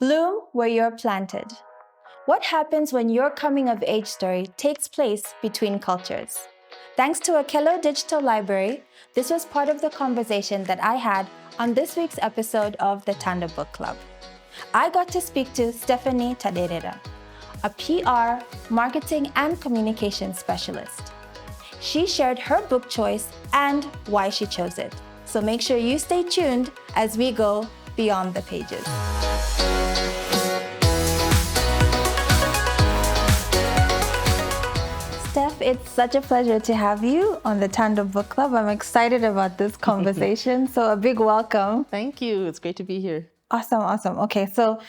Bloom where you're planted. What happens when your coming of age story takes place between cultures? Thanks to Okello Digital Library, this was part of the conversation that I had on this week's episode of the Thando Book Club. I got to speak to Stephanie Taderera, a PR, marketing, and communication specialist. She shared her book choice and why she chose it. So make sure you stay tuned as we go beyond the pages. Steph, it's such a pleasure to have you on the Thando Book Club. I'm excited about this conversation, so a big welcome. Thank you. It's great to be here. Awesome. Okay, so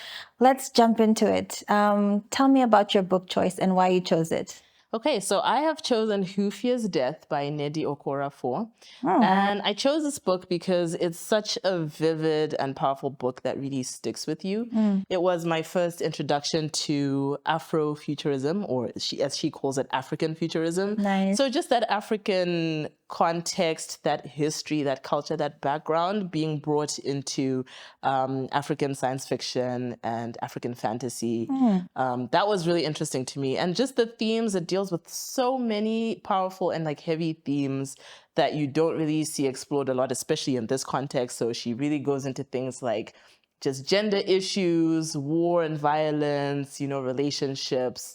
let's jump into it. Tell me about your book choice and why you chose it. Okay, so I have chosen Who Fears Death by Nnedi Okorafor. And I chose this book because it's such a vivid and powerful book that really sticks with you. It was my first introduction to Afrofuturism, or as she calls it, Africanfuturism. Nice. So just that African context, that history, that culture, that background being brought into African science fiction and African fantasy. That was really interesting to me. And just the themes, it deals with so many powerful and heavy themes that you don't really see explored a lot, especially in this context. So she really goes into things like just gender issues, war and violence, relationships,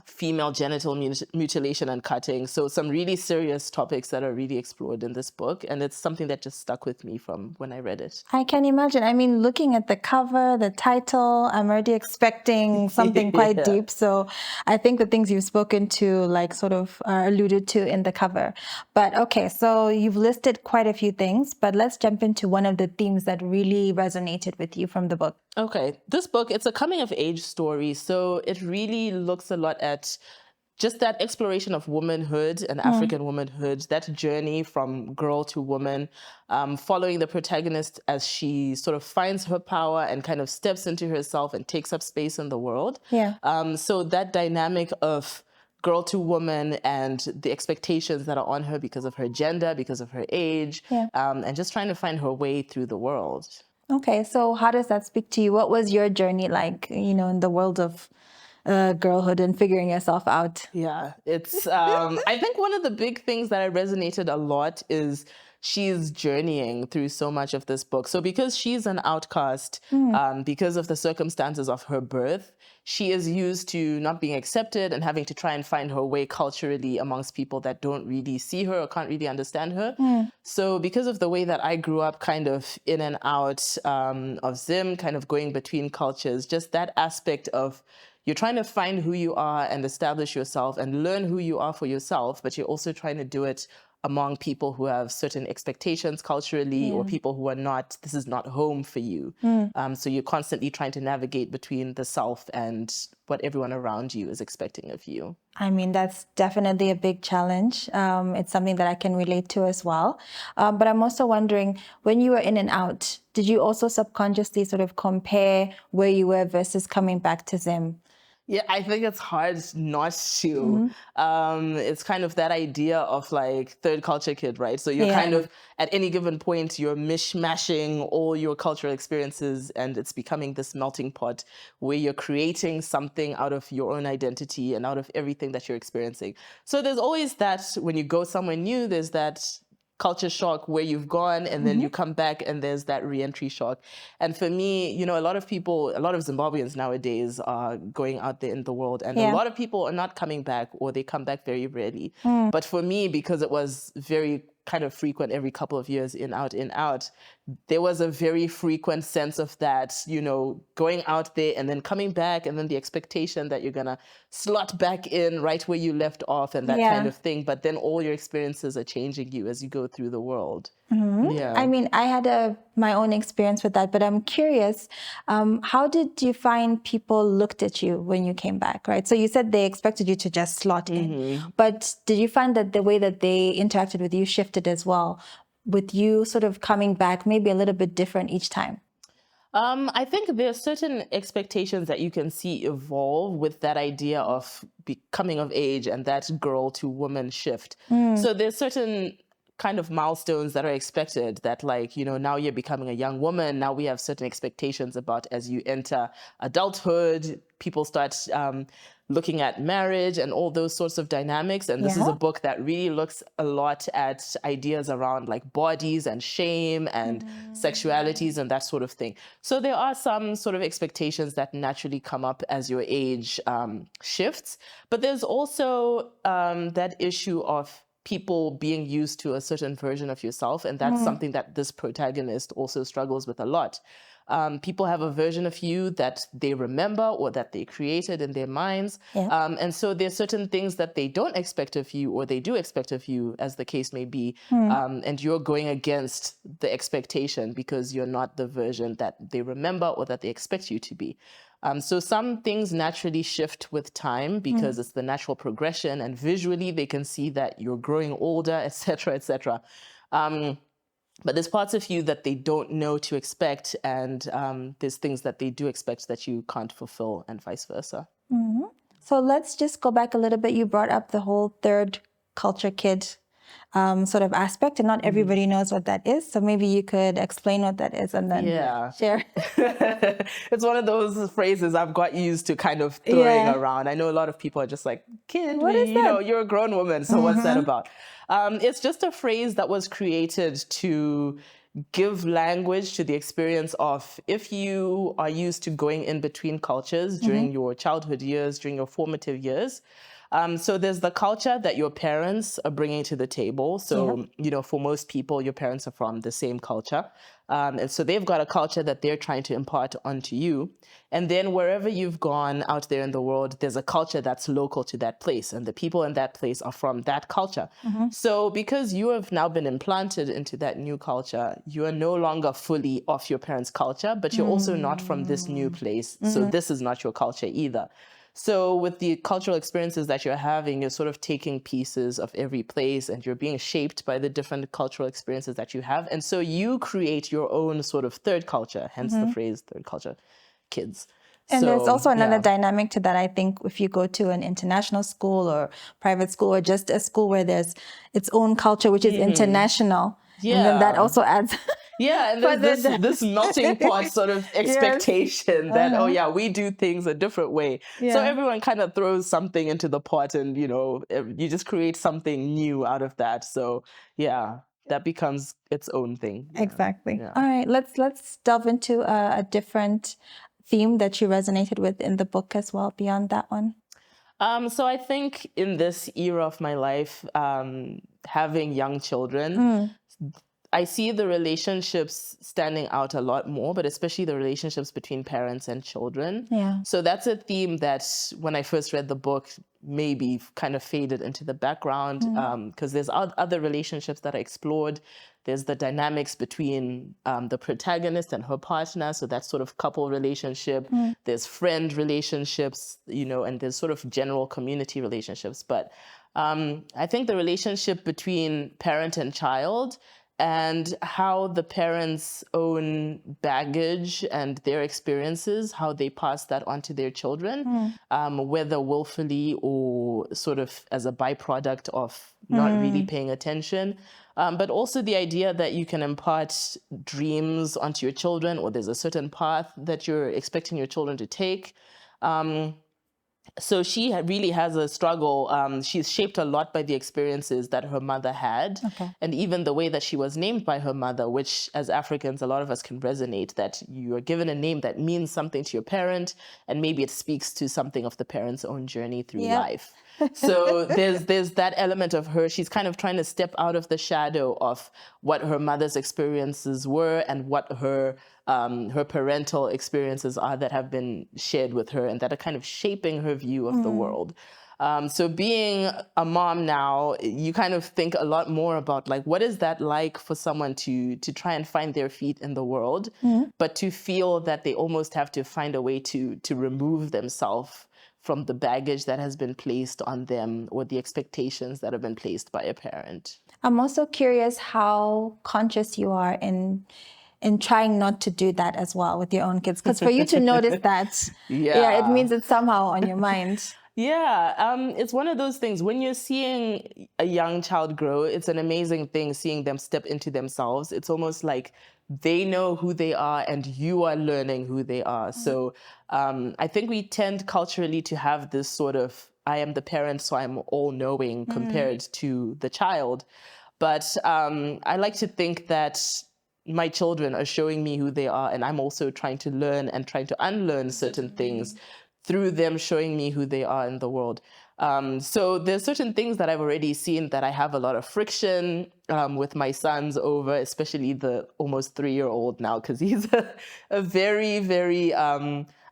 female genital mutilation and cutting. So some really serious topics that are really explored in this book. And it's something that just stuck with me from when I read it. I can imagine. I mean, looking at the cover, the title, I'm already expecting something quite deep. So I think the things you've spoken to sort of are alluded to in the cover. But okay, so you've listed quite a few things, but let's jump into one of the themes that really resonated with you from the book. Okay, this book, it's a coming of age story. So it really looks a lot at just that exploration of womanhood and African womanhood, that journey from girl to woman, following the protagonist as she sort of finds her power and kind of steps into herself and takes up space in the world. So that dynamic of girl to woman and the expectations that are on her because of her gender, because of her age, and just trying to find her way through the world. Okay, so how does that speak to you? What was your journey like, in the world of girlhood and figuring yourself out? Yeah, it's, I think one of the big things that I resonated a lot is she's journeying through so much of this book. So because she's an outcast, because of the circumstances of her birth, she is used to not being accepted and having to try and find her way culturally amongst people that don't really see her or can't really understand her. So because of the way that I grew up kind of in and out of Zim, kind of going between cultures, just that aspect of you're trying to find who you are and establish yourself and learn who you are for yourself, but you're also trying to do it among people who have certain expectations culturally or people who are not, this is not home for you. So you're constantly trying to navigate between the self and what everyone around you is expecting of you. I mean, that's definitely a big challenge. It's something that I can relate to as well. But I'm also wondering, when you were in and out, did you also subconsciously sort of compare where you were versus coming back to Zim? Yeah, I think it's hard not to. It's kind of that idea of third culture kid, right? So you're kind of, at any given point, you're mishmashing all your cultural experiences and it's becoming this melting pot where you're creating something out of your own identity and out of everything that you're experiencing. So there's always that, when you go somewhere new, there's that culture shock where you've gone and then you come back and there's that re-entry shock. And for me, a lot of people, a lot of Zimbabweans nowadays are going out there in the world and a lot of people are not coming back or they come back very rarely. But for me, because it was very kind of frequent every couple of years, in, out, there was a very frequent sense of that, going out there and then coming back and then the expectation that you're going to slot back in right where you left off and that kind of thing. But then all your experiences are changing you as you go through the world. I mean, I had my own experience with that, but I'm curious, how did you find people looked at you when you came back, right? So you said they expected you to just slot in, but did you find that the way that they interacted with you shifted as well, with you sort of coming back maybe a little bit different each time? I think there are certain expectations that you can see evolve with that idea of becoming of age and that girl to woman shift. So there's certain kind of milestones that are expected, that like, now you're becoming a young woman. Now we have certain expectations about as you enter adulthood, people start looking at marriage and all those sorts of dynamics. And this is a book that really looks a lot at ideas around like bodies and shame and sexualities and that sort of thing. So there are some sort of expectations that naturally come up as your age shifts. But there's also that issue of people being used to a certain version of yourself. And that's something that this protagonist also struggles with a lot. People have a version of you that they remember or that they created in their minds. And so there's certain things that they don't expect of you or they do expect of you, as the case may be. And you're going against the expectation because you're not the version that they remember or that they expect you to be. So some things naturally shift with time because it's the natural progression, and visually they can see that you're growing older, etc., etc. But there's parts of you that they don't know to expect, and there's things that they do expect that you can't fulfill, and vice versa. So let's just go back a little bit. You brought up the whole third culture kid sort of aspect, and not everybody knows what that is. So maybe you could explain what that is and then share. It's one of those phrases I've got used to kind of throwing around. I know a lot of people are just like, kid, you're a grown woman, so what's that about? It's just a phrase that was created to give language to the experience of if you are used to going in between cultures during your childhood years, during your formative years. So there's the culture that your parents are bringing to the table. So, for most people, your parents are from the same culture. And so they've got a culture that they're trying to impart onto you. And then wherever you've gone out there in the world, there's a culture that's local to that place. And the people in that place are from that culture. So because you have now been implanted into that new culture, you are no longer fully of your parents' culture, but you're also not from this new place. So this is not your culture either. So with the cultural experiences that you're having, you're sort of taking pieces of every place and you're being shaped by the different cultural experiences that you have. And so you create your own sort of third culture, hence the phrase third culture kids. And there's also another dynamic to that. I think if you go to an international school or private school or just a school where there's its own culture, which is international, and then that also adds... and there's this melting pot sort of expectation that, we do things a different way. So everyone kind of throws something into the pot and, you just create something new out of that. So, that becomes its own thing. Exactly. All right, let's delve into a different theme that you resonated with in the book as well, beyond that one. So I think in this era of my life, having young children, I see the relationships standing out a lot more, but especially the relationships between parents and children. So that's a theme that when I first read the book, maybe kind of faded into the background because there's other relationships that are explored. There's the dynamics between the protagonist and her partner. So that's sort of couple relationship. There's friend relationships, and there's sort of general community relationships. But I think the relationship between parent and child and how the parents' own baggage and their experiences, how they pass that on to their children, whether willfully or sort of as a byproduct of not really paying attention. But also the idea that you can impart dreams onto your children, or there's a certain path that you're expecting your children to take. So she really has a struggle. She's shaped a lot by the experiences that her mother had, and even the way that she was named by her mother, which as Africans, a lot of us can resonate, that you are given a name that means something to your parent, and maybe it speaks to something of the parent's own journey through life. So there's that element of her. She's kind of trying to step out of the shadow of what her mother's experiences were and what her parental experiences are that have been shared with her and that are kind of shaping her view of the world. So being a mom now, you kind of think a lot more about like, what is that like for someone to try and find their feet in the world, but to feel that they almost have to find a way to remove themselves from the baggage that has been placed on them or the expectations that have been placed by a parent. I'm also curious how conscious you are in trying not to do that as well with your own kids. Because for you to notice that, it means it's somehow on your mind. Yeah, it's one of those things. When you're seeing a young child grow, it's an amazing thing seeing them step into themselves. It's almost like they know who they are and you are learning who they are. So I think we tend culturally to have this sort of, I am the parent, so I'm all knowing compared to the child. But I like to think that my children are showing me who they are, and I'm also trying to learn and trying to unlearn certain things through them showing me who they are in the world. So there's certain things that I've already seen that I have a lot of friction with my sons over, especially the almost 3-year-old now, because he's a very, very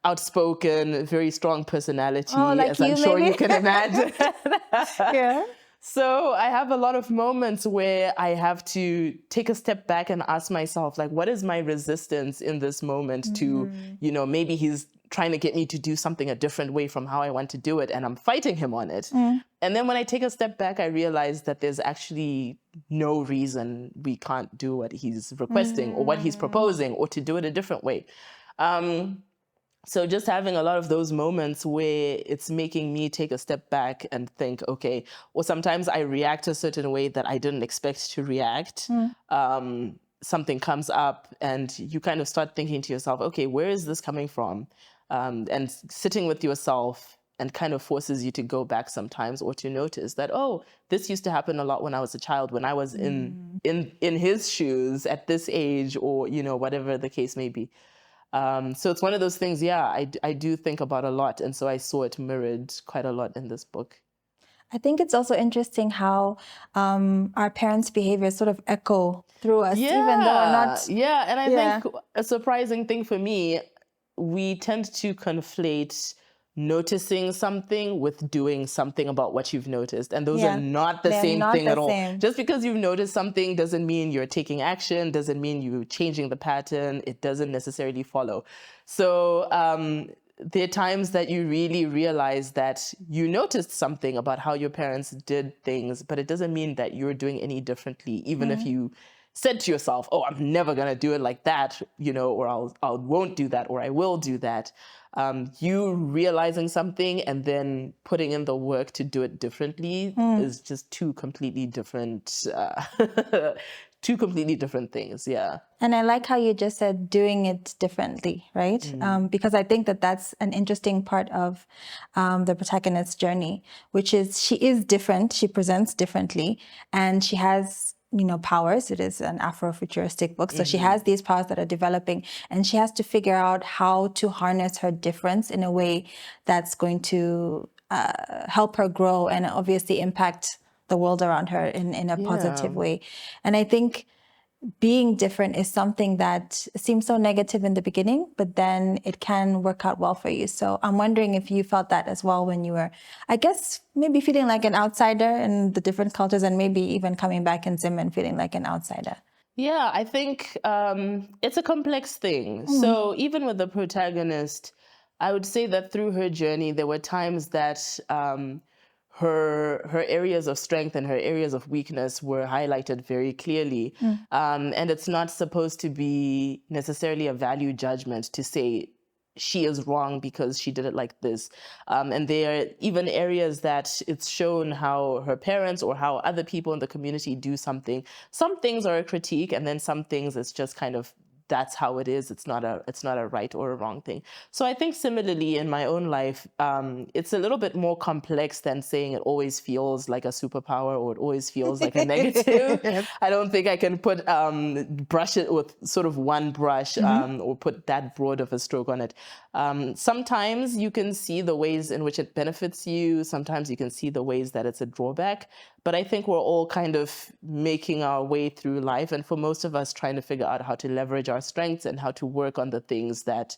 outspoken, very strong personality, like as I'm you, sure maybe? you can imagine. Yeah. So I have a lot of moments where I have to take a step back and ask myself, like, what is my resistance in this moment to, maybe he's trying to get me to do something a different way from how I want to do it, and I'm fighting him on it. And then when I take a step back, I realize that there's actually no reason we can't do what he's requesting or what he's proposing, or to do it a different way. So just having a lot of those moments where it's making me take a step back and think, okay, or sometimes I react a certain way that I didn't expect to react. Something comes up and you kind of start thinking to yourself, okay, where is this coming from? And sitting with yourself and kind of forces you to go back sometimes, or to notice that, oh, this used to happen a lot when I was a child, when I was in his shoes at this age, or, whatever the case may be. So it's one of those things, I do think about a lot. And so I saw it mirrored quite a lot in this book. I think it's also interesting how our parents' behaviors sort of echo through us, even though we're not. Yeah, and I think a surprising thing for me, we tend to conflate noticing something with doing something about what you've noticed. And those are not the same thing at all. Just because you've noticed something doesn't mean you're taking action, doesn't mean you're changing the pattern. It doesn't necessarily follow. So there are times that you really realize that you noticed something about how your parents did things, but it doesn't mean that you're doing any differently, even if you said to yourself, oh, I'm never going to do it like that, or I won't do that, or I will do that. You realizing something and then putting in the work to do it differently is just two completely different things. Yeah. And I like how you just said doing it differently, right? Because I think that that's an interesting part of the protagonist's journey, which is she is different, she presents differently, and she has powers. It is an Afrofuturistic book. So she has these powers that are developing, and she has to figure out how to harness her difference in a way that's going to help her grow and obviously impact the world around her in a positive way. And I think being different is something that seems so negative in the beginning, but then it can work out well for you. So I'm wondering if you felt that as well when you were, I guess, maybe feeling like an outsider in the different cultures, and maybe even coming back in Zim and feeling like an outsider. Yeah, I think it's a complex thing. So even with the protagonist, I would say that through her journey, there were times that her areas of strength and her areas of weakness were highlighted very clearly. And it's not supposed to be necessarily a value judgment to say she is wrong because she did it like this. And there are even areas that it's shown how her parents or how other people in the community do something. Some things are a critique, and then some things it's just kind of, that's how it is. It's not a right or a wrong thing. So I think similarly in my own life, it's a little bit more complex than saying it always feels like a superpower or it always feels like a negative. I don't think I can put brush it with sort of one brush or put that broad of a stroke on it. Sometimes you can see the ways in which it benefits you. Sometimes you can see the ways that it's a drawback. But I think we're all kind of making our way through life, and for most of us trying to figure out how to leverage our strengths and how to work on the things that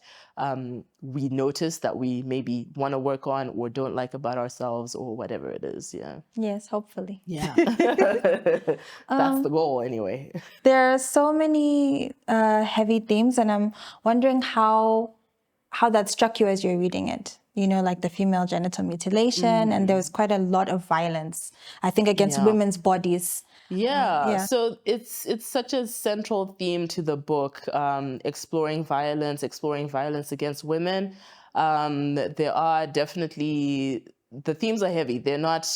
we notice that we maybe want to work on or don't like about ourselves or whatever it is. Yeah. Yes, hopefully. Yeah. That's the goal anyway. There are so many heavy themes, and I'm wondering how that struck you as you're reading it. Like the female genital mutilation, and there was quite a lot of violence, I think, against women's bodies. So it's such a central theme to the book, exploring violence against women. There are definitely the themes are heavy. They're not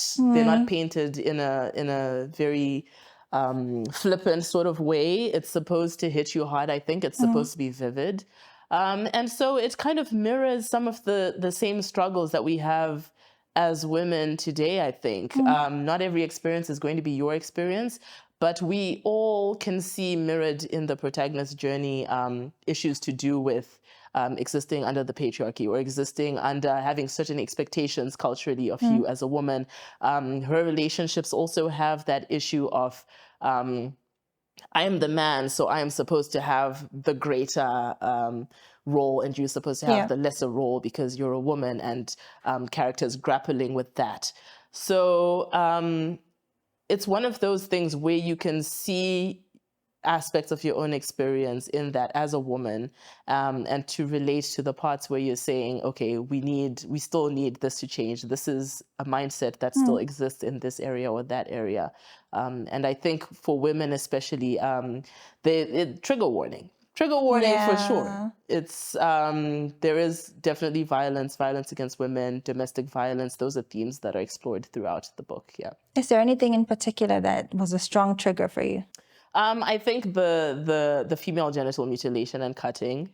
painted in a very flippant sort of way. It's supposed to hit you hard. I think it's supposed to be vivid. And so it kind of mirrors some of the same struggles that we have as women today, I think. Not every experience is going to be your experience, but we all can see mirrored in the protagonist's journey issues to do with existing under the patriarchy or existing under having certain expectations culturally of you as a woman. Her relationships also have that issue of I am the man, so I am supposed to have the greater role, and you're supposed to have the lesser role because you're a woman, and characters grappling with that. So it's one of those things where you can see aspects of your own experience in that as a woman, and to relate to the parts where you're saying, okay, we still need this to change. This is a mindset that still exists in this area or that area. And I think for women especially, trigger warning for sure. It's there is definitely violence against women, domestic violence. Those are themes that are explored throughout the book. Yeah. Is there anything in particular that was a strong trigger for you? I think the female genital mutilation and cutting,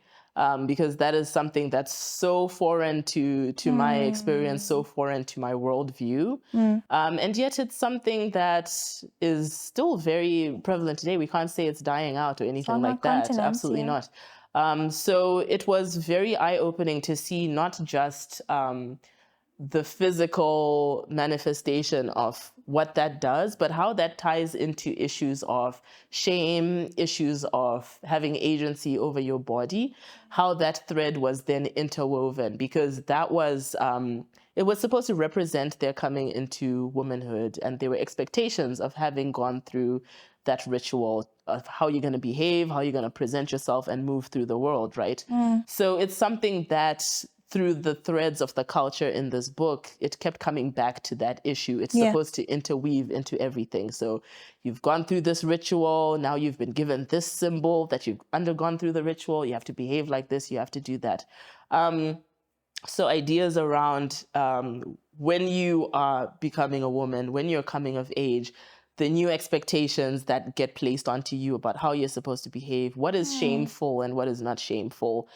because that is something that's so foreign to my experience, so foreign to my worldview. And yet it's something that is still very prevalent today. We can't say it's dying out or anything like that. Absolutely not. So it was very eye-opening to see not just the physical manifestation of what that does, but how that ties into issues of shame, issues of having agency over your body, how that thread was then interwoven, because that was, it was supposed to represent their coming into womanhood, and there were expectations of having gone through that ritual of how you're going to behave, how you're going to present yourself and move through the world, right? So it's something that through the threads of the culture in this book, it kept coming back to that issue. It's supposed to interweave into everything. So you've gone through this ritual, now you've been given this symbol that you've undergone through the ritual, you have to behave like this, you have to do that. So ideas around when you are becoming a woman, when you're coming of age, the new expectations that get placed onto you about how you're supposed to behave, what is shameful and what is not shameful.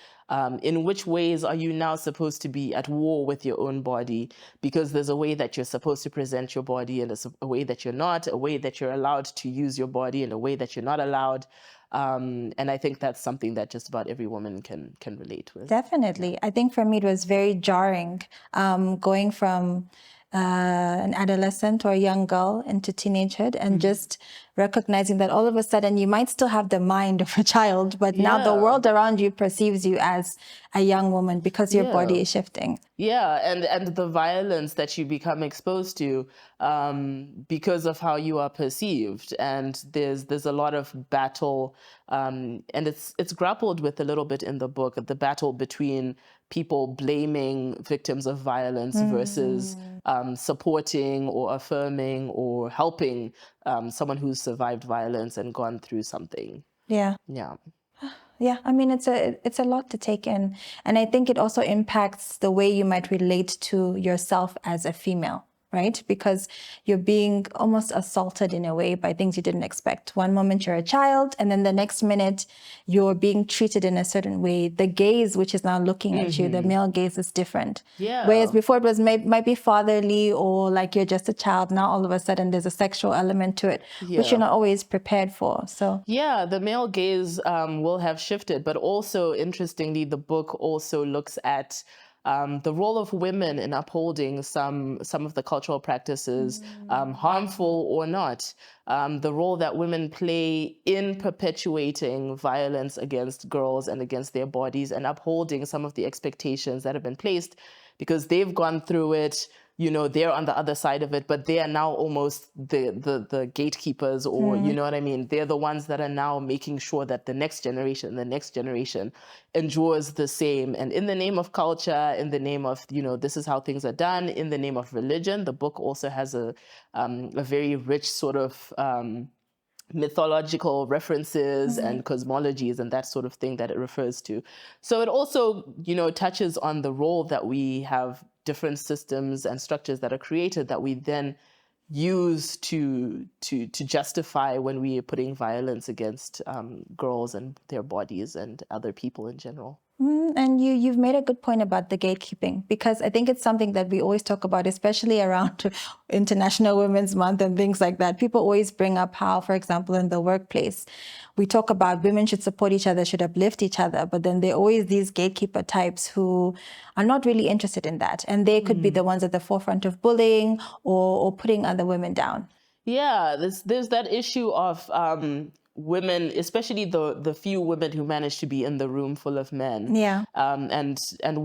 In which ways are you now supposed to be at war with your own body? Because there's a way that you're supposed to present your body, and there's a way that you're not, a way that you're allowed to use your body, and a way that you're not allowed. And I think that's something that just about every woman can relate with. Definitely. I think for me it was very jarring, going from an adolescent or a young girl into teenagehood, and just recognizing that all of a sudden you might still have the mind of a child, but now the world around you perceives you as a young woman because your body is shifting. Yeah, and the violence that you become exposed to because of how you are perceived, and there's a lot of battle, and it's grappled with a little bit in the book, the battle between people blaming victims of violence versus supporting or affirming or helping someone who's survived violence and gone through something. Yeah. I mean, it's a lot to take in, and I think it also impacts the way you might relate to yourself as a female, right? Because you're being almost assaulted in a way by things you didn't expect. One moment you're a child, and then the next minute you're being treated in a certain way. The gaze, which is now looking at you, the male gaze is different. Whereas before it was might be fatherly, or like you're just a child. Now all of a sudden there's a sexual element to it, which you're not always prepared for. So the male gaze will have shifted, but also interestingly, the book also looks at the role of women in upholding some of the cultural practices, harmful or not, the role that women play in perpetuating violence against girls and against their bodies, and upholding some of the expectations that have been placed because they've gone through it. You know, they're on the other side of it, but they are now almost the gatekeepers, or you know what I mean? They're the ones that are now making sure that the next generation endures the same. And in the name of culture, in the name of, this is how things are done, in the name of religion, the book also has a very rich sort of mythological references and cosmologies and that sort of thing that it refers to. So it also, touches on the role that we have different systems and structures that are created that we then use to justify when we are putting violence against girls and their bodies and other people in general. And you've made a good point about the gatekeeping, because I think it's something that we always talk about, especially around International Women's Month and things like that. People always bring up how, for example, in the workplace, we talk about women should support each other, should uplift each other, but then there are always these gatekeeper types who are not really interested in that. And they could be the ones at the forefront of bullying or putting other women down. Yeah, there's that issue of women, especially the few women who manage to be in the room full of men. Yeah. And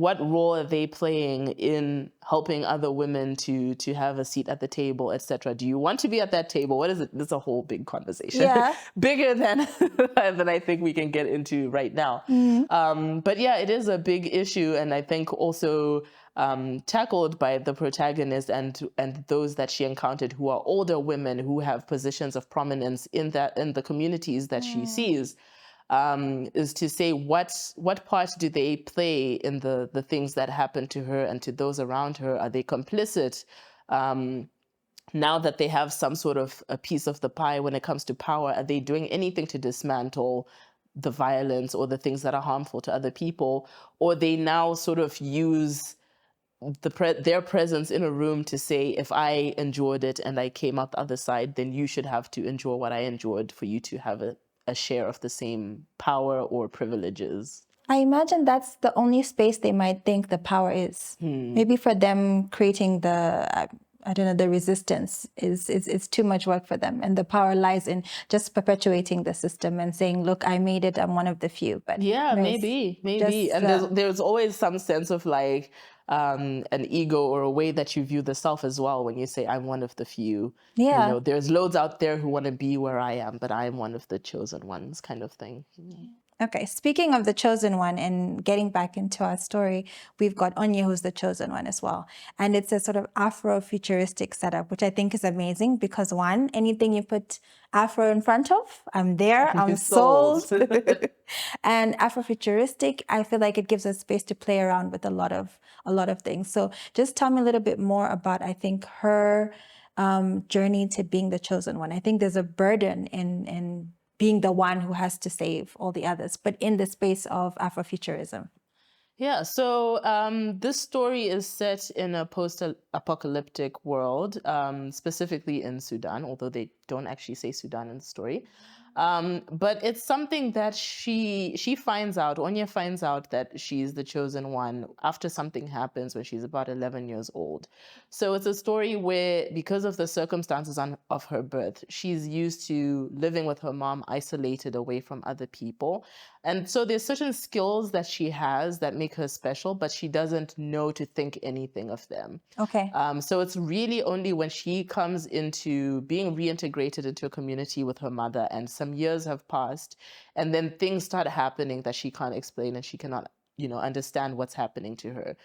what role are they playing in helping other women to have a seat at the table, etc.? Do you want to be at that table? What is it? This is a whole big conversation. Yeah. Bigger than than I think we can get into right now. But yeah, it is a big issue, and I think also tackled by the protagonist and those that she encountered who are older women who have positions of prominence in the communities that she sees, is to say what part do they play in the things that happen to her and to those around her? Are they complicit now that they have some sort of a piece of the pie when it comes to power? Are they doing anything to dismantle the violence or the things that are harmful to other people? Or they now sort of use their presence in a room to say, if I endured it and I came out the other side, then you should have to endure what I endured for you to have a share of the same power or privileges. I imagine that's the only space they might think the power is. Maybe for them, creating the the resistance is too much work for them, and the power lies in just perpetuating the system and saying, "Look, I made it. I'm one of the few." But yeah, maybe, just, and there's always some sense of like an ego or a way that you view the self as well when you say, "I'm one of the few." Yeah. You know, there's loads out there who want to be where I am, but I'm one of the chosen ones, kind of thing. Okay, speaking of the chosen one and getting back into our story, we've got Anya, who's the chosen one as well. And it's a sort of Afro-futuristic setup, which I think is amazing because one, anything you put Afro in front of, I'm there, I'm sold. And Afro-futuristic, I feel like it gives us space to play around with a lot of things. So just tell me a little bit more about, I think, her journey to being the chosen one. I think there's a burden in being the one who has to save all the others, but in the space of Afrofuturism. Yeah, so this story is set in a post-apocalyptic world, specifically in Sudan, although they don't actually say Sudan in the story. But it's something that she finds out, Anya finds out that she's the chosen one after something happens when she's about 11 years old. So it's a story where, because of the circumstances of her birth, she's used to living with her mom, isolated away from other people. And so there's certain skills that she has that make her special, but she doesn't know to think anything of them. Okay. So it's really only when she comes into being reintegrated into a community with her mother and some years have passed and then things start happening that she can't explain and she cannot, understand what's happening to her.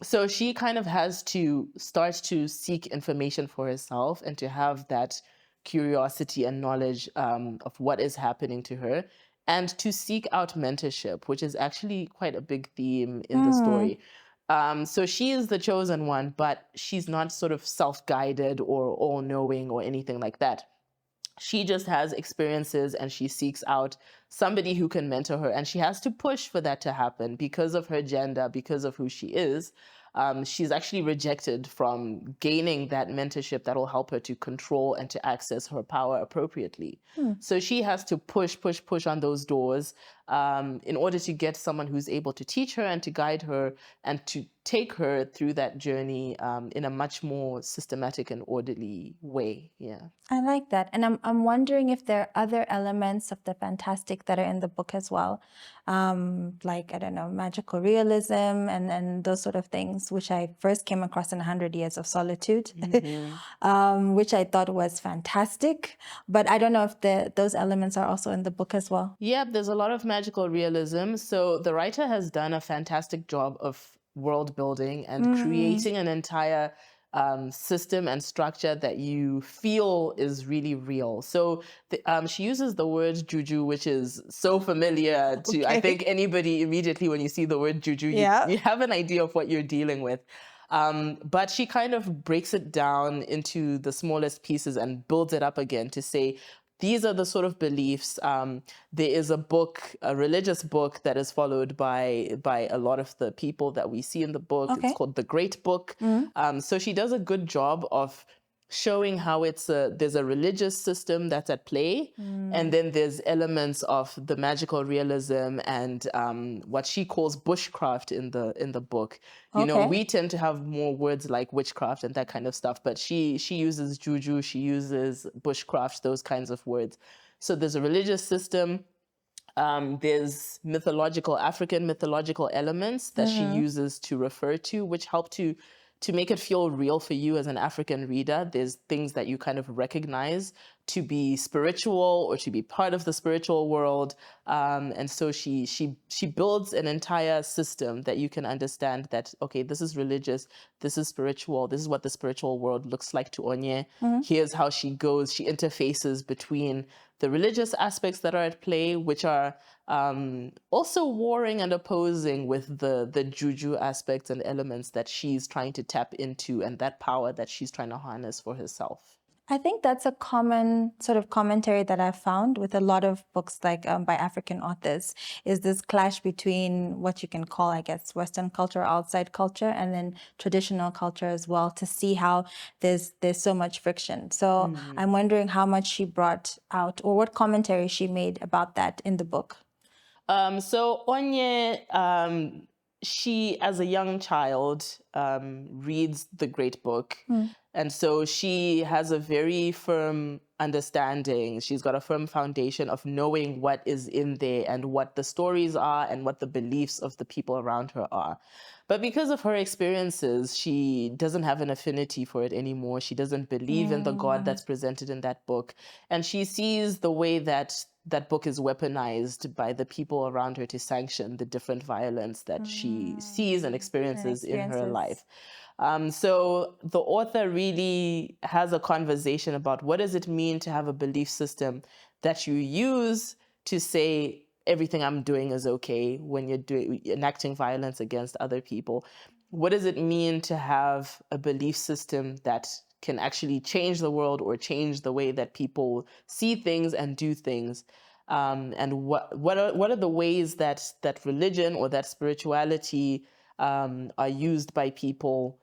So she kind of has to start to seek information for herself and to have that curiosity and knowledge of what is happening to her, and to seek out mentorship, which is actually quite a big theme in the story. So she is the chosen one, but she's not sort of self-guided or all-knowing or anything like that. She just has experiences and she seeks out somebody who can mentor her, and she has to push for that to happen because of her gender, because of who she is. She's actually rejected from gaining that mentorship that will help her to control and to access her power appropriately. So she has to push on those doors in order to get someone who's able to teach her and to guide her and to take her through that journey in a much more systematic and orderly way. Yeah. I like that. And I'm wondering if there are other elements of the fantastic that are in the book as well. Like, I don't know, magical realism and those sort of things, which I first came across in 100 Years of Solitude, which I thought was fantastic. But I don't know if those elements are also in the book as well. Yeah, there's a lot of magical realism. So the writer has done a fantastic job of world building and creating an entire system and structure that you feel is really real. So she uses the word juju, which is so familiar to, I think, anybody immediately when you see the word juju, you have an idea of what you're dealing with. But she kind of breaks it down into the smallest pieces and builds it up again to say, these are the sort of beliefs. There is a book, a religious book that is followed by a lot of the people that we see in the book. Okay. It's called the Great Book. So she does a good job of showing how there's a religious system that's at play, and then there's elements of the magical realism and what she calls bushcraft in the book. You know, we tend to have more words like witchcraft and that kind of stuff, but she uses juju, she uses bushcraft, those kinds of words. So there's a religious system. There's African mythological elements that she uses to refer to, which help to make it feel real for you as an African reader. There's things that you kind of recognize to be spiritual or to be part of the spiritual world. And so she builds an entire system that you can understand that, okay, this is religious, this is spiritual, this is what the spiritual world looks like to Onye. Here's how she interfaces between the religious aspects that are at play, which are also warring and opposing with the juju aspects and elements that she's trying to tap into and that power that she's trying to harness for herself. I think that's a common sort of commentary that I've found with a lot of books like by African authors, is this clash between what you can call, I guess, Western culture, outside culture, and then traditional culture as well, to see how there's so much friction. So I'm wondering how much she brought out, or what commentary she made about that in the book. So Onye, she, as a young child, reads the Great Book. And so she has a very firm understanding. She's got a firm foundation of knowing what is in there and what the stories are and what the beliefs of the people around her are. But because of her experiences, she doesn't have an affinity for it anymore. She doesn't believe in the God that's presented in that book. And she sees the way that that book is weaponized by the people around her to sanction the different violence that she sees and experiences in her life. So the author really has a conversation about what does it mean to have a belief system that you use to say everything I'm doing is okay when you're enacting violence against other people. What does it mean to have a belief system that can actually change the world or change the way that people see things and do things? And what are the ways that religion or that spirituality are used by people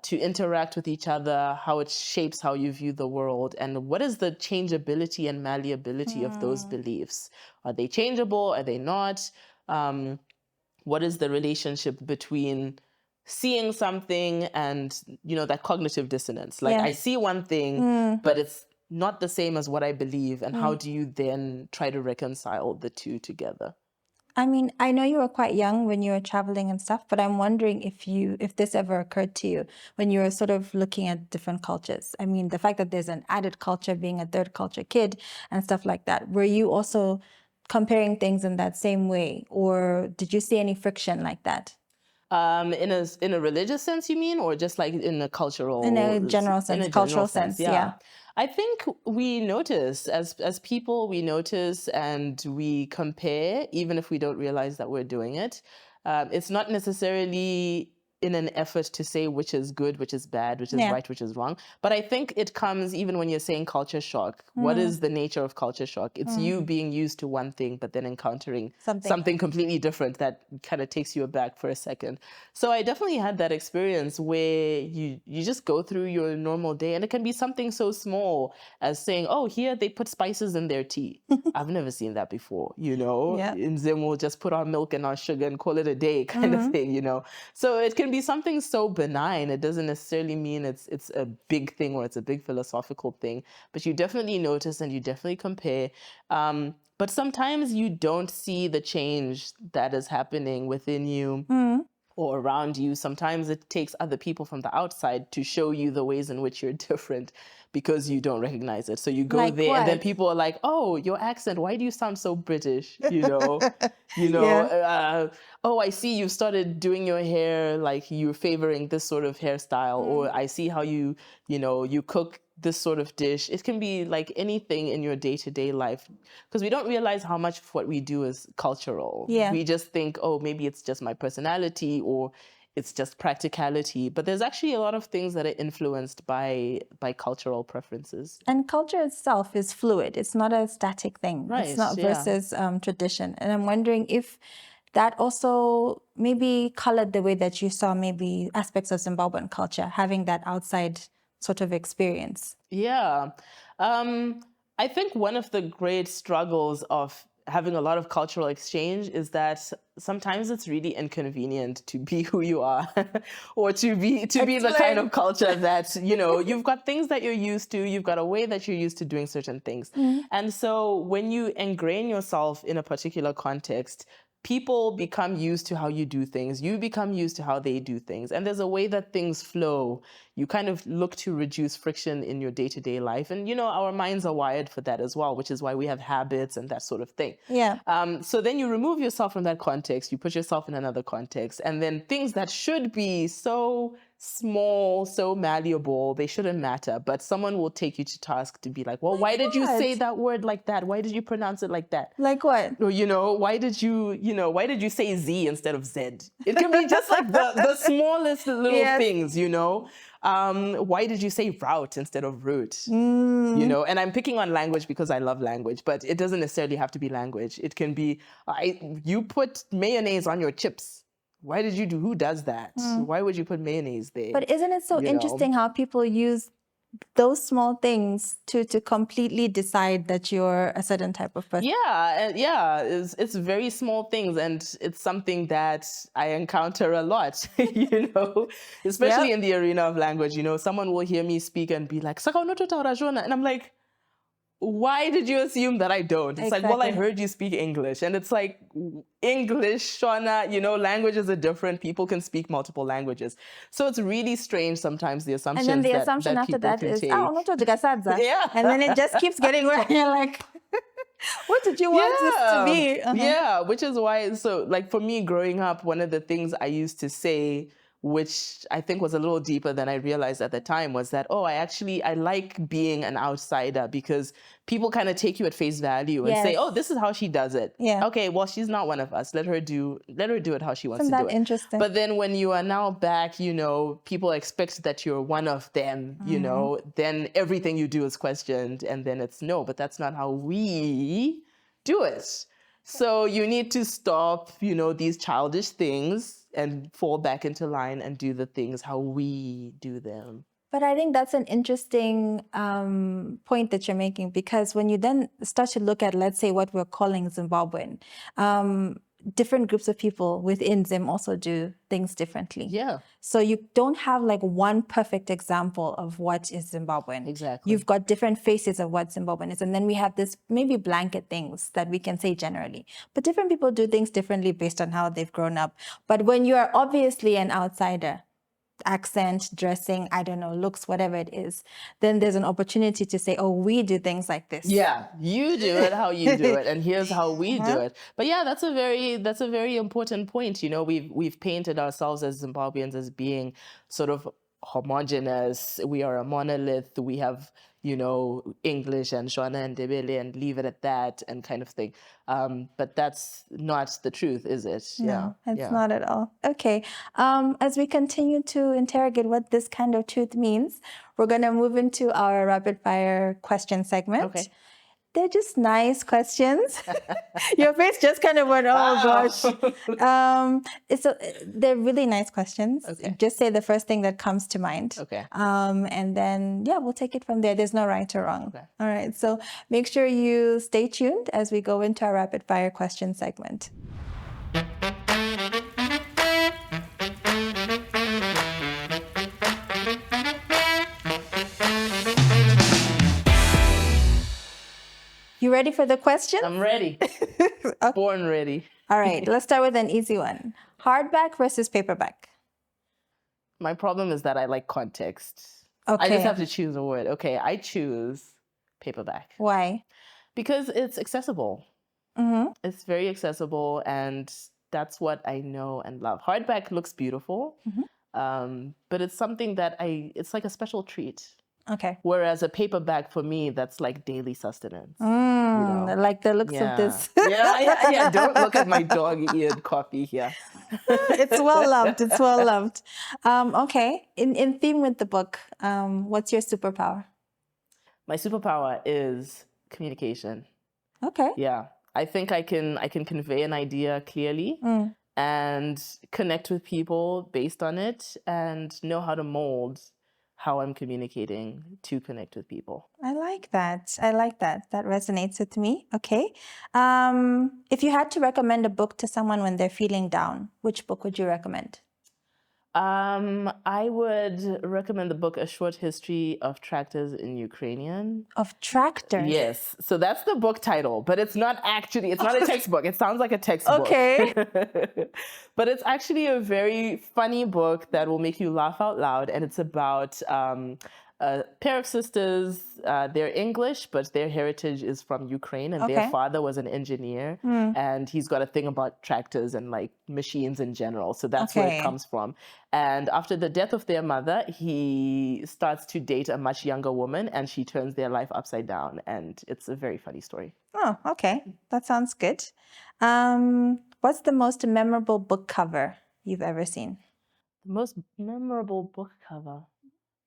to interact with each other, how it shapes how you view the world, and what is the changeability and malleability of those beliefs? Are they changeable? Are they not? What is the relationship between seeing something and, you know, that cognitive dissonance? Like, I see one thing, but it's not the same as what I believe. And how do you then try to reconcile the two together? I mean, I know you were quite young when you were traveling and stuff, but I'm wondering if this ever occurred to you when you were sort of looking at different cultures. I mean, the fact that there's an added culture, being a third culture kid and stuff like that. Were you also comparing things in that same way, or did you see any friction like that? In a religious sense, you mean, or just like in a cultural? In a general sense, cultural sense, yeah. I think we notice as people, we notice and we compare, even if we don't realize that we're doing it. It's not necessarily in an effort to say which is good, which is bad, which is right, which is wrong. But I think it comes even when you're saying culture shock. What is the nature of culture shock? It's you being used to one thing, but then encountering something completely different that kind of takes you aback for a second. So I definitely had that experience where you just go through your normal day, and it can be something so small as saying, oh, here they put spices in their tea. I've never seen that before, you know? In Zim, we'll just put our milk and our sugar and call it a day kind of thing, you know? So it can be something so benign. It doesn't necessarily mean it's a big thing or it's a big philosophical thing, but you definitely notice and you definitely compare. But sometimes you don't see the change that is happening within you or around you. Sometimes it takes other people from the outside to show you the ways in which you're different because you don't recognize it. So you go like there what? And then people are like, oh, your accent, why do you sound so British? You know, oh, I see you've started doing your hair, like you're favoring this sort of hairstyle, or I see how you cook this sort of dish. It can be like anything in your day-to-day life, because we don't realize how much of what we do is cultural. We just think, oh, maybe it's just my personality, or it's just practicality. But there's actually a lot of things that are influenced by cultural preferences. And culture itself is fluid. It's not a static thing. Right, It's not yeah. versus tradition. And I'm wondering if that also maybe colored the way that you saw maybe aspects of Zimbabwean culture, having that outside sort of experience. Yeah. I think one of the great struggles of having a lot of cultural exchange is that sometimes it's really inconvenient to be who you are or to be the kind of culture that, you know, you've got things that you're used to, you've got a way that you're used to doing certain things. And so when you ingrain yourself in a particular context, people become used to how you do things. You become used to how they do things. And there's a way that things flow. You kind of look to reduce friction in your day-to-day life. And, you know, our minds are wired for that as well, which is why we have habits and that sort of thing. Yeah. So then you remove yourself from that context, you put yourself in another context, and then things that should be so small, so malleable, they shouldn't matter. But someone will take you to task to be like, well, why did you say that word like that? Why did you pronounce it like that? Like what? Or, you know, why did you say Z instead of Z? It can be just like the smallest little things, you know. Why did you say route instead of route? You know, and I'm picking on language because I love language, but it doesn't necessarily have to be language. It can be, you put mayonnaise on your chips. Why did you do? Who does that? Why would you put mayonnaise there? But isn't it so interesting how people use those small things to completely decide that you're a certain type of person? Yeah, it's very small things, and it's something that I encounter a lot, you know, especially in the arena of language. You know, someone will hear me speak and be like, "Saka unoto taura Shona," and I'm like, why did you assume that I don't? It's like, well, I heard you speak English. And it's like, English, Shona, you know, languages are different. People can speak multiple languages. So it's really strange sometimes, the assumptions and then the that, assumption that after people that can is, take. Yeah. And then it just keeps getting worse. You're like, what did you want this to be? Yeah, which is why, so like for me growing up, one of the things I used to say, which I think was a little deeper than I realized at the time, was that, oh, I like being an outsider, because people kind of take you at face value and say, oh, this is how she does it. Yeah. Okay, well, she's not one of us. Let her do it how she wants Isn't to do that it. interesting? But then when you are now back, you know, people expect that you're one of them, you know, then everything you do is questioned, and then it's no, but that's not how we do it. So you need to stop, you know, these childish things and fall back into line and do the things how we do them. But I think that's an interesting point that you're making, because when you then start to look at, let's say, what we're calling Zimbabwean, different groups of people within Zim also do things differently. Yeah. So you don't have like one perfect example of what is Zimbabwean. Exactly. You've got different faces of what Zimbabwean is. And then we have this maybe blanket things that we can say generally. But different people do things differently based on how they've grown up. But when you are obviously an outsider, accent, dressing, I don't know, looks, whatever it is, then there's an opportunity to say, oh, we do things like this. Yeah, you do it how you do it, and here's how we do it. But yeah, that's a very important point. You know, we've painted ourselves as Zimbabweans as being sort of homogenous. We are a monolith. We have, you know, English and Shona and Ndebele, and leave it at that, and kind of thing. But that's not the truth, is it? No, it's not at all. Okay. As we continue to interrogate what this kind of truth means, we're going to move into our rapid fire question segment. Okay. They're just nice questions. Your face just kind of went, oh gosh. They're really nice questions. Okay. Just say the first thing that comes to mind. Okay. And then, yeah, we'll take it from there. There's no right or wrong. Okay. All right. So make sure you stay tuned as we go into our rapid fire question segment. You ready for the questions? I'm ready. Okay. Born ready. All right, let's start with an easy one. Hardback versus paperback. My problem is that I like context. Okay. I just have to choose a word. Okay, I choose paperback. Why? Because it's accessible. It's very accessible, and that's what I know and love. Hardback looks beautiful, but it's something that it's like a special treat. Okay. Whereas a paperback for me, that's like daily sustenance. You know? Like the looks of this. yeah. Don't look at my dog-eared copy here. It's well loved. It's well loved. Okay. In theme with the book, what's your superpower? My superpower is communication. Okay. Yeah. I think I can convey an idea clearly and connect with people based on it and know how to mold how I'm communicating to connect with people. I like that. I like that. That resonates with me. Okay. If you had to recommend a book to someone when they're feeling down, which book would you recommend? I would recommend the book A Short History of Tractors in Ukrainian. Of tractors? Yes. So that's the book title, but it's not a textbook. It sounds like a textbook. Okay. But it's actually a very funny book that will make you laugh out loud. And it's about a pair of sisters. They're English, but their heritage is from Ukraine. And their father was an engineer. And he's got a thing about tractors and like machines in general. So that's where it comes from. And after the death of their mother, he starts to date a much younger woman and she turns their life upside down. And it's a very funny story. Oh, okay. That sounds good. What's the most memorable book cover you've ever seen? The most memorable book cover?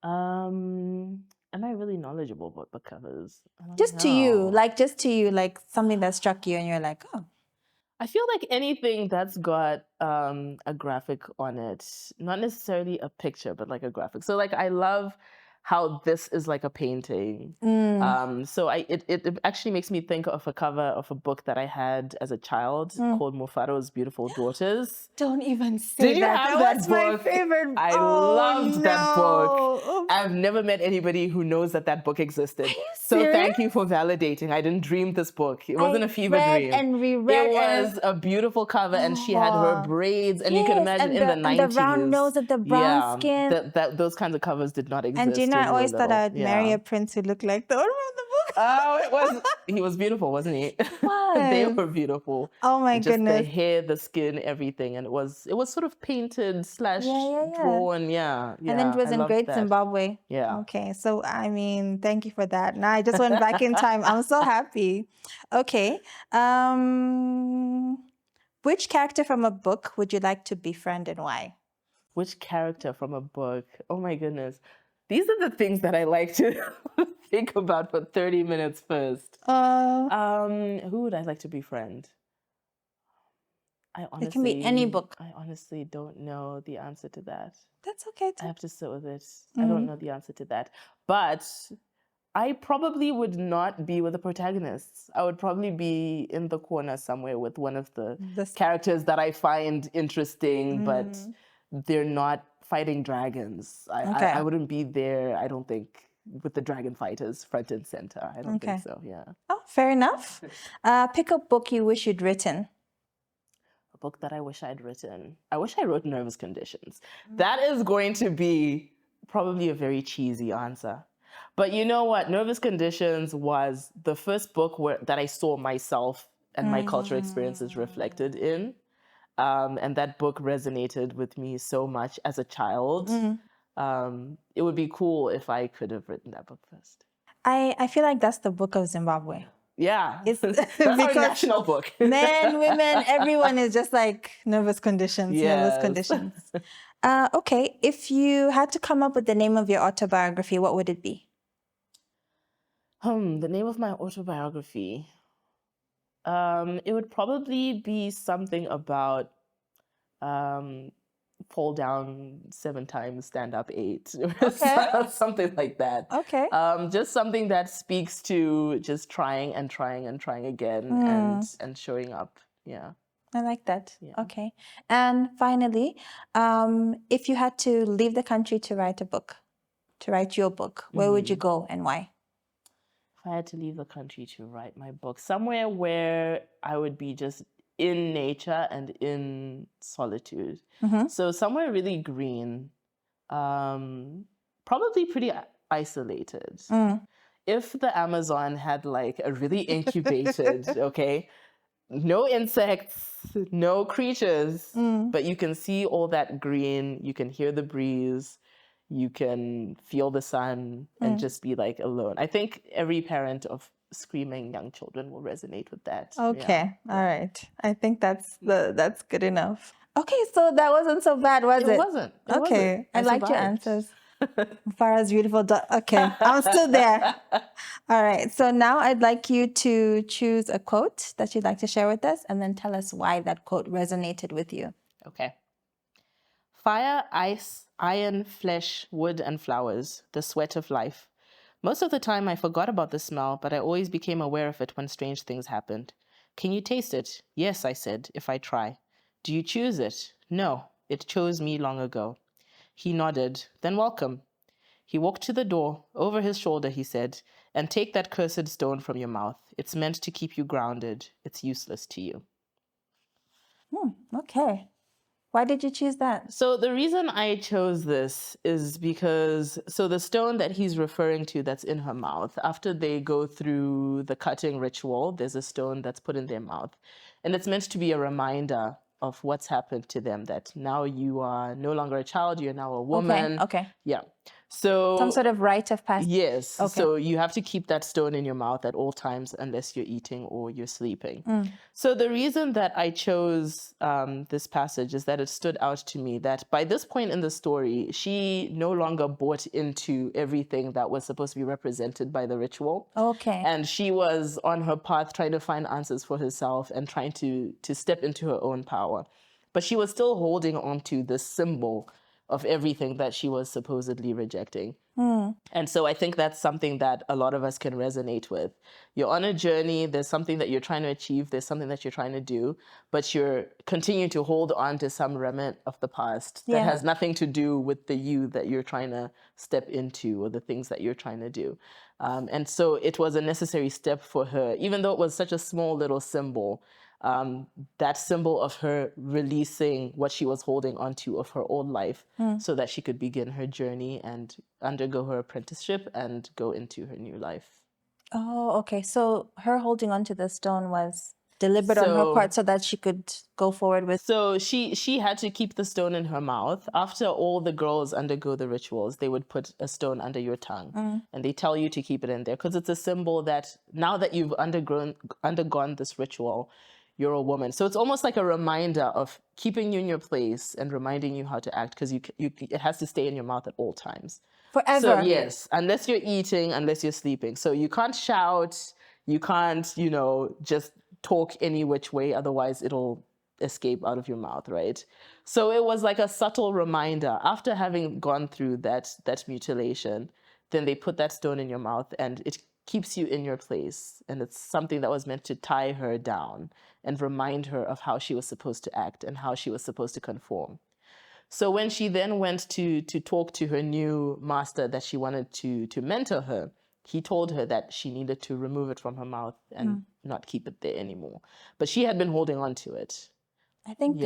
Am I really knowledgeable about book covers? Just to you, like something that struck you and you're like, oh. I feel like anything that's got a graphic on it, not necessarily a picture, but like a graphic. So like I love how this is like a painting. So it actually makes me think of a cover of a book that I had as a child called Mufaro's Beautiful Daughters. Don't even say Did you that. have That that was book? My favorite. I loved that book. I've never met anybody who knows that book existed. So thank you for validating. I didn't dream this book. It wasn't a fever dream. And reread. It was a beautiful cover, and she had her braids, and you can imagine in the 90s. And the round nose and the brown skin. Those kinds of covers did not exist. And do you know, I always thought I'd marry a prince who looked like the owner of the book. Oh, he was beautiful, wasn't he? They were beautiful. Oh my goodness. Just the hair, the skin, everything. And it was sort of painted / drawn. Yeah. And then it was in Great Zimbabwe. Yeah. Okay. So, I mean, thank you for that. Now I just went back in time. I'm so happy. Okay. Which character from a book would you like to befriend and why? Which character from a book? Oh my goodness. These are the things that I like to think about for 30 minutes first. Who would I like to befriend? It can be any book. I honestly don't know the answer to that. That's okay. I have to sit with it. I don't know the answer to that. But I probably would not be with the protagonists. I would probably be in the corner somewhere with one of the characters that I find interesting, but they're not fighting dragons. I wouldn't be there, I don't think, with the dragon fighters front and center. I don't think so, yeah. Oh, fair enough. Pick a book you wish you'd written. A book that I wish I'd written. I wish I wrote Nervous Conditions. That is going to be probably a very cheesy answer. But you know what? Nervous Conditions was the first book that I saw myself and my cultural experiences reflected in. And that book resonated with me so much as a child. It would be cool if I could have written that book first. I feel like that's the book of Zimbabwe. Yeah, that's our national book. Men, women, everyone is just like nervous conditions, nervous conditions. Okay, if you had to come up with the name of your autobiography, what would it be? The name of my autobiography. It would probably be something about fall down 7 times, stand up 8. Something like that. Okay. Just something that speaks to just trying and trying and trying again and showing up. Yeah. I like that. Yeah. Okay. And finally, if you had to leave the country to write a book, to write your book, where would you go and why? If I had to leave the country to write my book, somewhere where I would be just in nature and in solitude. So somewhere really green, probably pretty isolated. If the Amazon had like a really incubated, no insects, no creatures, but you can see all that green, you can hear the breeze, you can feel the sun and just be like alone. I think every parent of screaming young children will resonate with that. Okay. All right. I think that's good enough. Okay, so that wasn't so bad, was it? It wasn't. Okay. I liked your survived. answers. Farah's beautiful. Okay, I'm still there. All right. So now I'd like you to choose a quote that you'd like to share with us and then tell us why that quote resonated with you. Okay. Fire, ice, iron, flesh, wood, and flowers, the sweat of life. Most of the time I forgot about the smell, but I always became aware of it when strange things happened. Can you taste it? Yes, I said, if I try. Do you choose it? No, it chose me long ago. He nodded. Then welcome. He walked to the door. Over his shoulder, he said, and take that cursed stone from your mouth. It's meant to keep you grounded. It's useless to you. Okay. Why did you choose that? So the reason I chose this is because, so the stone that he's referring to that's in her mouth, after they go through the cutting ritual, there's a stone that's put in their mouth. And it's meant to be a reminder of what's happened to them, that now you are no longer a child, you're now a woman. Okay. Yeah. So some sort of rite of passage. Yes. Okay. So you have to keep that stone in your mouth at all times unless you're eating or you're sleeping. So the reason that I chose this passage is that it stood out to me that by this point in the story, she no longer bought into everything that was supposed to be represented by the ritual. Okay. And she was on her path trying to find answers for herself and trying to step into her own power. But she was still holding on to this symbol of everything that she was supposedly rejecting. And so I think that's something that a lot of us can resonate with. You're on a journey, there's something that you're trying to achieve, there's something that you're trying to do, but you're continuing to hold on to some remnant of the past that has nothing to do with the you that you're trying to step into or the things that you're trying to do. And so it was a necessary step for her, even though it was such a small little symbol. That symbol of her releasing what she was holding onto of her old life so that she could begin her journey and undergo her apprenticeship and go into her new life. Oh, okay. So her holding onto the stone was deliberate on her part so that she could go forward with... So she had to keep the stone in her mouth. After all the girls undergo the rituals, they would put a stone under your tongue and they tell you to keep it in there because it's a symbol that now that you've undergone this ritual, you're a woman. So it's almost like a reminder of keeping you in your place and reminding you how to act because it has to stay in your mouth at all times. Forever. So yes, unless you're eating, unless you're sleeping. So you can't shout, you can't, just talk any which way, otherwise it'll escape out of your mouth, right? So it was like a subtle reminder. After having gone through that mutilation, then they put that stone in your mouth and it keeps you in your place. And it's something that was meant to tie her down and remind her of how she was supposed to act and how she was supposed to conform. So when she then went to talk to her new master that she wanted to mentor her, he told her that she needed to remove it from her mouth and not keep it there anymore. But she had been holding on to it. I think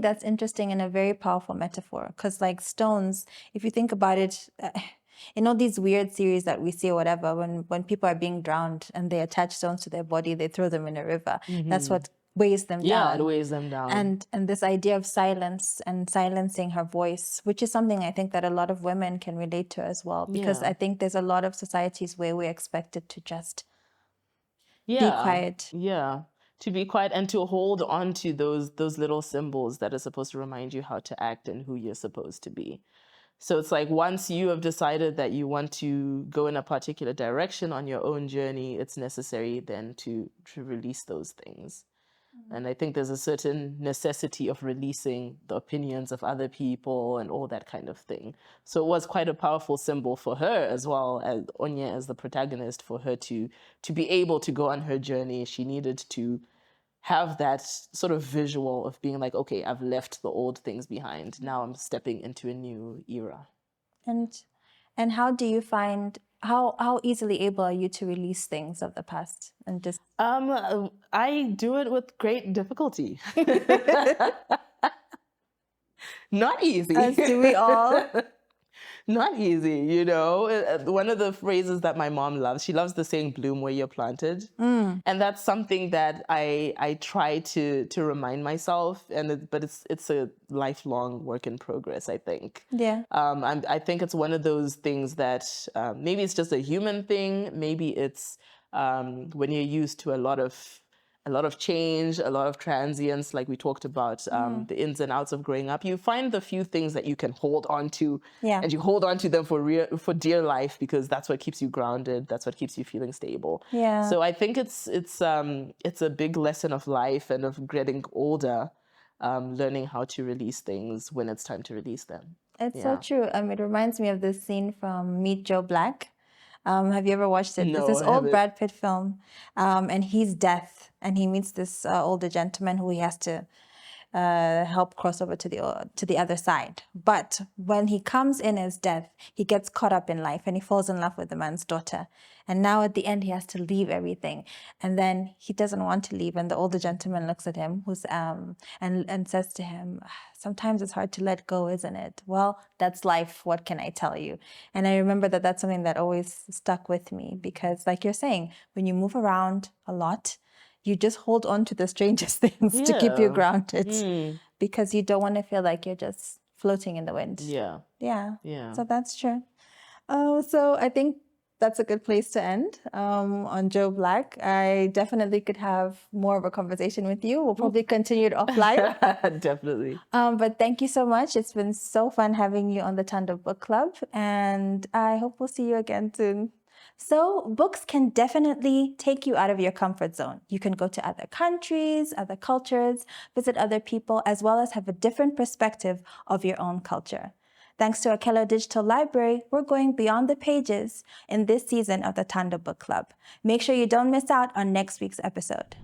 that's interesting and a very powerful metaphor because like stones, if you think about it, these weird series that we see or whatever, when people are being drowned and they attach stones to their body, they throw them in a river. That's what weighs them down. Yeah, it weighs them down. And this idea of silence and silencing her voice, which is something I think that a lot of women can relate to as well, because I think there's a lot of societies where we're expected to just be quiet. Yeah, to be quiet and to hold on to those little symbols that are supposed to remind you how to act and who you're supposed to be. So it's like once you have decided that you want to go in a particular direction on your own journey, it's necessary then to release those things. And I think there's a certain necessity of releasing the opinions of other people and all that kind of thing. So it was quite a powerful symbol for her as well, as Onya as the protagonist, for her to be able to go on her journey. She needed to have that sort of visual of being like, okay, I've left the old things behind. Now I'm stepping into a new era. And how do you find... How easily able are you to release things of the past and just... I do it with great difficulty. Not easy. As do we all. Not easy, you know. One of the phrases that my mom loves, she loves the saying "bloom where you're planted," and that's something that I try to remind myself. But it's a lifelong work in progress, I think. Yeah. I think it's one of those things that maybe it's just a human thing. Maybe it's when you're used to a lot of change, a lot of transience, like we talked about, the ins and outs of growing up. You find the few things that you can hold on to, and you hold on to them for dear life, because that's what keeps you grounded. That's what keeps you feeling stable. Yeah. So I think it's a big lesson of life and of getting older, learning how to release things when it's time to release them. It's so true. It reminds me of this scene from Meet Joe Black. Have you ever watched it? No, It's this I old haven't. Brad Pitt film, and he's deaf, and he meets this older gentleman who he has to help cross over to the other side. But when he comes in as deaf, he gets caught up in life and he falls in love with the man's daughter. And now at the end, he has to leave everything, and then he doesn't want to leave. And the older gentleman looks at him, and says to him, "Sometimes it's hard to let go, isn't it?" Well, that's life. What can I tell you? And I remember that that's something that always stuck with me, because, like you're saying, when you move around a lot, you just hold on to the strangest things to keep you grounded, because you don't want to feel like you're just floating in the wind. Yeah. So that's true. So I think that's a good place to end on Joe Black. I definitely could have more of a conversation with you. We'll probably continue it offline. Definitely. But thank you so much. It's been so fun having you on the Thando Book Club, and I hope we'll see you again soon. So books can definitely take you out of your comfort zone. You can go to other countries, other cultures, visit other people, as well as have a different perspective of your own culture. Thanks to Akelo Digital Library, we're going beyond the pages in this season of the Thando Book Club. Make sure you don't miss out on next week's episode.